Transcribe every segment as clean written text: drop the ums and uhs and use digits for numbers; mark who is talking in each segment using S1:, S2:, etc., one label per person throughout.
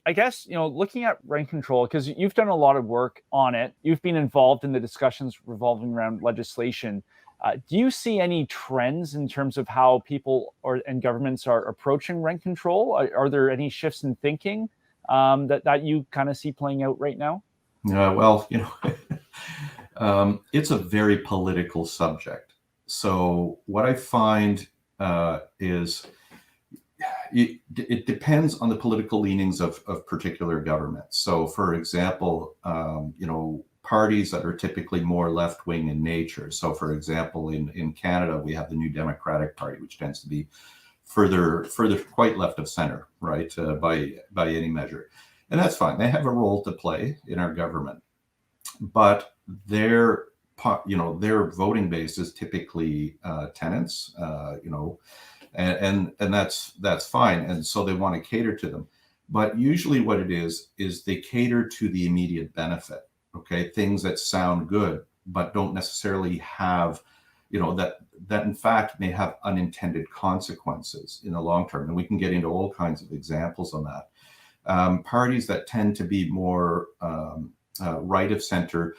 S1: I guess, looking at rent control, because you've done a lot of work on it, you've been involved in the discussions revolving around legislation. Do you see any trends in terms of how people and governments are approaching rent control? Are there any shifts in thinking that you kind of see playing out right now?
S2: Well, it's a very political subject. So what I find is it depends on the political leanings of particular governments. So, for example, parties that are typically more left-wing in nature. So, for example, in Canada, we have the New Democratic Party, which tends to be further quite left of center, right, by any measure. And that's fine. They have a role to play in our government, but their voting base is typically tenants, and that's fine. And so they want to cater to them. But usually what it is they cater to the immediate benefit, okay? Things that sound good, but don't necessarily have, that in fact may have unintended consequences in the long term. And we can get into all kinds of examples on that. Parties that tend to be more right of center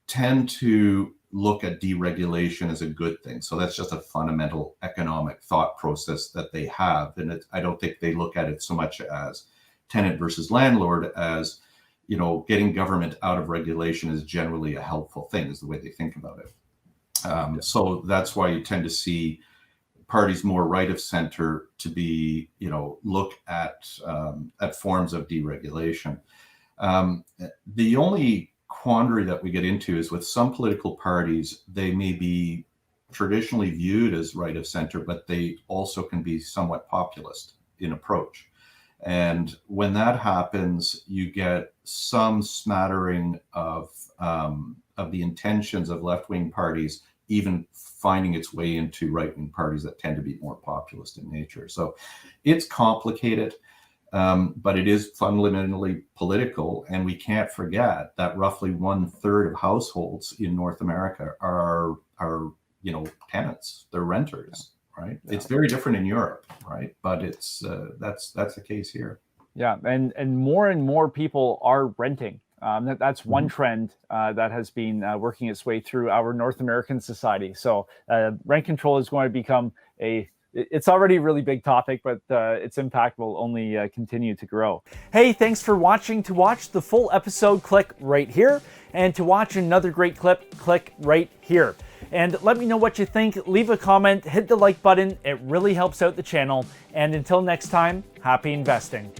S2: tend to look at deregulation as a good thing. So that's just a fundamental economic thought process that they have. And I don't think they look at it so much as tenant versus landlord as, getting government out of regulation is generally a helpful thing, is the way they think about it. So that's why you tend to see parties more right of center to be, look at forms of deregulation. The only quandary that we get into is with some political parties, they may be traditionally viewed as right of center, but they also can be somewhat populist in approach. And when that happens, you get some smattering of the intentions of left-wing parties, even finding its way into right-wing parties that tend to be more populist in nature. So it's complicated. But it is fundamentally political, and we can't forget that roughly 1/3 of households in North America are tenants. They're renters, right? Yeah. It's very different in Europe, right? But it's that's the case here.
S1: Yeah, and more people are renting. That's one trend that has been working its way through our North American society. So rent control is going to become it's already a really big topic, but its impact will only continue to grow. Hey, thanks for watching. To watch the full episode, click right here. And to watch another great clip, click right here. And let me know what you think. Leave a comment, hit the like button. It really helps out the channel. And until next time, happy investing.